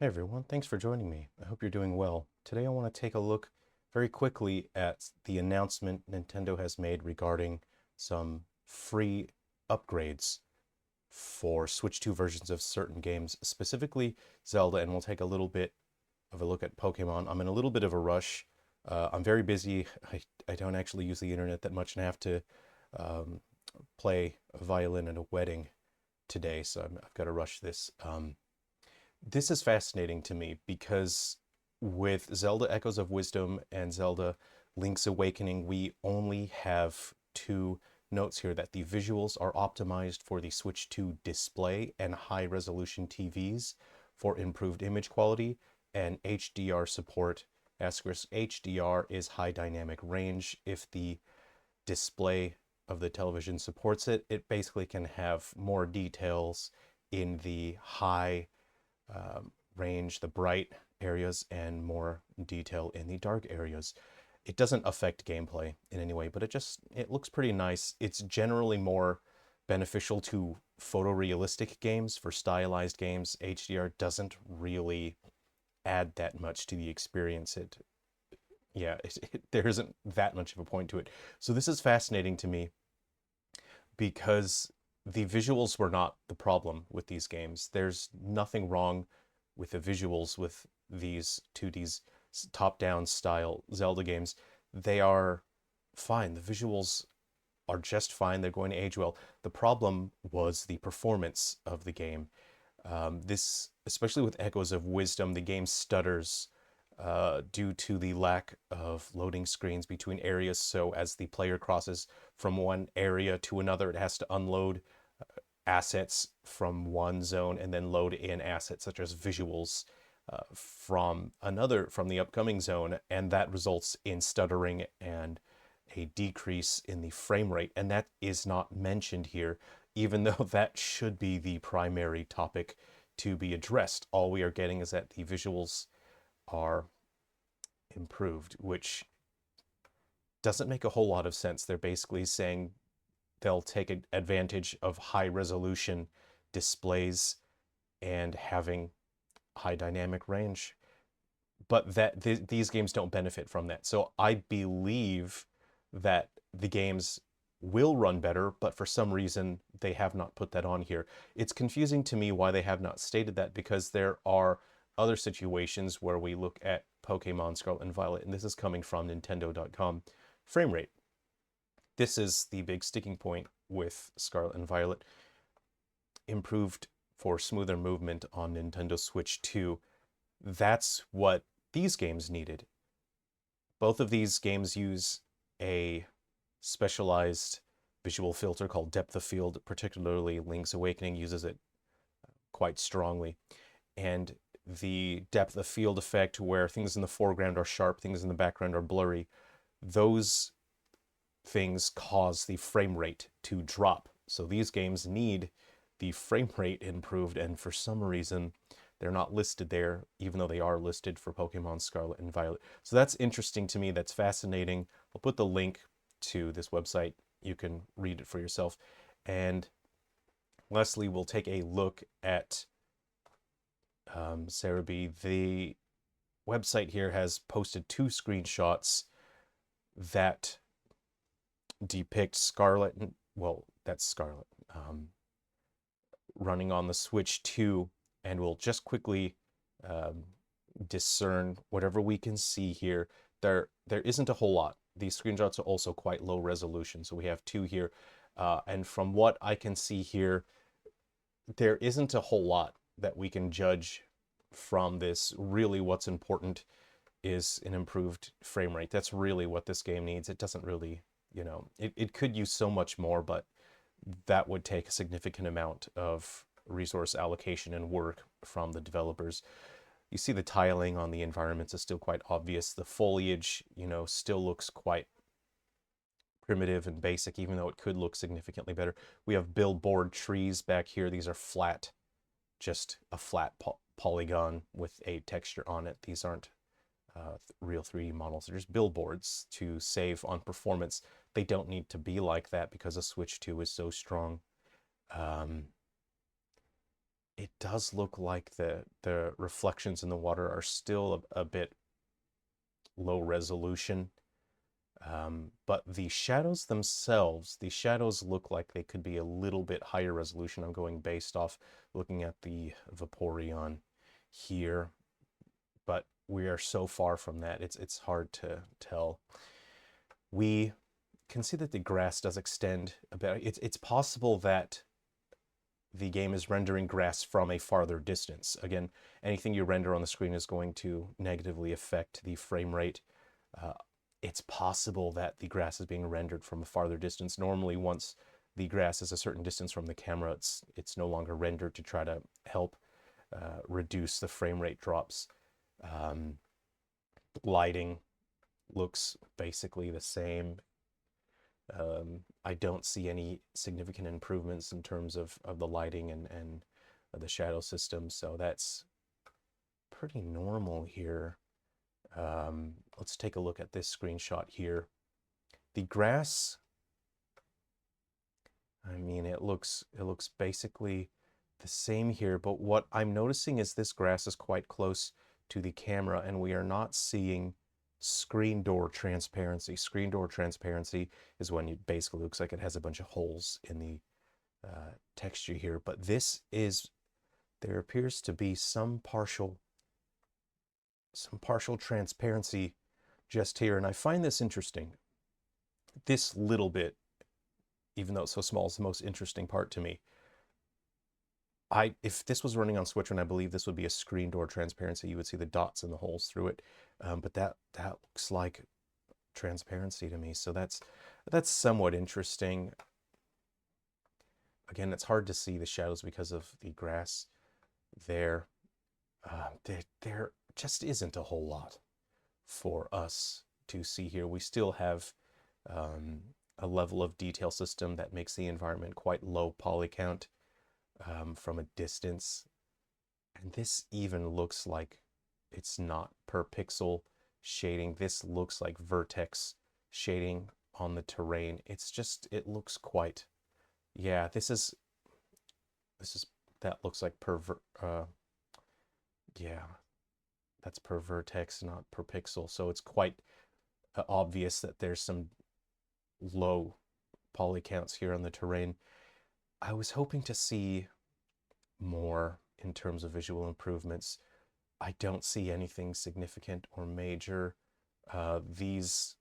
Hey everyone, thanks for joining me. I hope you're doing well. Today I want to take a look very quickly at the announcement Nintendo has made regarding some free upgrades for Switch 2 versions of certain games, specifically Zelda, and we'll take a little bit of a look at Pokemon. I'm in a little bit of a rush. I'm very busy. I don't actually use the internet that much and I have to um, play a violin at a wedding today, so I've got to rush this. This is fascinating to me because with Zelda Echoes of Wisdom and Zelda Link's Awakening, we only have two notes here that the visuals are optimized for the Switch 2 display and high resolution TVs for improved image quality, and HDR support. Asterisk HDR is high dynamic range. If the display of the television supports it, it basically can have more details in the high range, the bright areas, and more detail in the dark areas. It doesn't affect gameplay in any way, but it looks pretty nice. It's generally more beneficial to photorealistic games. For stylized games, HDR doesn't really add that much to the experience. There isn't that much of a point to it. So this is fascinating to me because the visuals were not the problem with these games. There's nothing wrong with the visuals with these 2D's top-down style Zelda games. They are fine. The visuals are just fine. They're going to age well. The problem was the performance of the game. Especially with Echoes of Wisdom, the game stutters due to the lack of loading screens between areas. So as the player crosses from one area to another, it has to unload assets from one zone and then load in assets such as visuals from the upcoming zone, and that results in stuttering and a decrease in the frame rate. And that is not mentioned here, even though that should be the primary topic to be addressed. All we are getting is that the visuals are improved, which doesn't make a whole lot of sense. They're basically saying they'll take advantage of high resolution displays and having high dynamic range, but these games don't benefit from that. So I believe that the games will run better, but for some reason they have not put that on here. It's confusing to me why they have not stated that, because there are other situations where we look at Pokemon Scarlet and Violet, and this is coming from Nintendo.com. Frame rate. This is the big sticking point with Scarlet and Violet. Improved for smoother movement on Nintendo Switch 2. That's what these games needed. Both of these games use a specialized visual filter called depth of field. Particularly Link's Awakening uses it quite strongly. And the depth of field effect, where things in the foreground are sharp, things in the background are blurry, those things cause the frame rate to drop. So these games need the frame rate improved, and for some reason they're not listed there, even though they are listed for Pokemon Scarlet and Violet. So that's interesting to me. That's fascinating. I'll put the link to this website. You can read it for yourself. And lastly, we'll take a look at Cerebi. The website here has posted two screenshots that depict Scarlet, well, that's Scarlet, running on the Switch 2, and we'll just quickly discern whatever we can see here. There isn't a whole lot. These screenshots are also quite low resolution, so we have two here. And from what I can see here, there isn't a whole lot that we can judge from this. Really, what's important is an improved frame rate. That's really what this game needs. It doesn't really, it could use so much more, but that would take a significant amount of resource allocation and work from the developers. You see the tiling on the environments is still quite obvious. The foliage, still looks quite primitive and basic, even though it could look significantly better. We have billboard trees back here. These are flat, just a flat polygon with a texture on it. These aren't real 3D models. They're just billboards to save on performance. They don't need to be like that because the Switch 2 is so strong. it does look like the reflections in the water are still a bit low resolution. But the shadows themselves, the shadows look like they could be a little bit higher resolution. I'm going based off looking at the Vaporeon here, but we are so far from that, it's hard to tell. We can see that the grass does extend a bit. It's possible that the game is rendering grass from a farther distance. Again, anything you render on the screen is going to negatively affect the frame rate. Uh, it's possible that the grass is being rendered from a farther distance. Normally, once the grass is a certain distance from the camera, it's no longer rendered to try to help reduce the frame rate drops. Lighting looks basically the same. I don't see any significant improvements in terms of the lighting and the shadow system, so that's pretty normal here. Let's take a look at this screenshot here. The grass, I mean, it looks basically the same here, but what I'm noticing is this grass is quite close to the camera, and we are not seeing screen door transparency. Screen door transparency is when it basically looks like it has a bunch of holes in the texture here, but this is, there appears to be some partial transparency just here, and I find this interesting. This little bit, even though it's so small, is the most interesting part to me. If this was running on Switch, and I believe this would be a screen door transparency, you would see the dots and the holes through it. But that looks like transparency to me, so that's somewhat interesting. Again, it's hard to see the shadows because of the grass there. There just isn't a whole lot for us to see here. We still have a level of detail system that makes the environment quite low poly count from a distance. And this even looks like it's not per pixel shading. This looks like vertex shading on the terrain. It's just, it looks quite, yeah, this is, that looks like yeah, that's per vertex, not per pixel. So it's quite obvious that there's some low poly counts here on the terrain. I was hoping to see more in terms of visual improvements. I don't see anything significant or major. These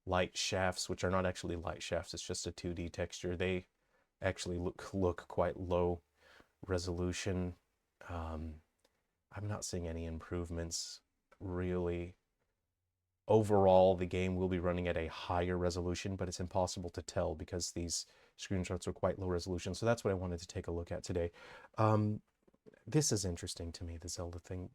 light shafts, which are not actually light shafts, it's just a 2D texture, they actually look quite low resolution. I'm not seeing any improvements really. Overall, the game will be running at a higher resolution, but it's impossible to tell because these screenshots are quite low resolution. So that's what I wanted to take a look at today. This is interesting to me, the Zelda thing.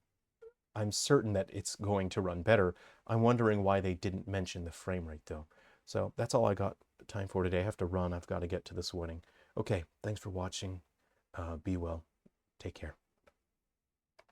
I'm certain that it's going to run better. I'm wondering why they didn't mention the frame rate though. So that's all I got time for today. I have to run. I've got to get to this wedding. Okay, thanks for watching. Be well. Take care.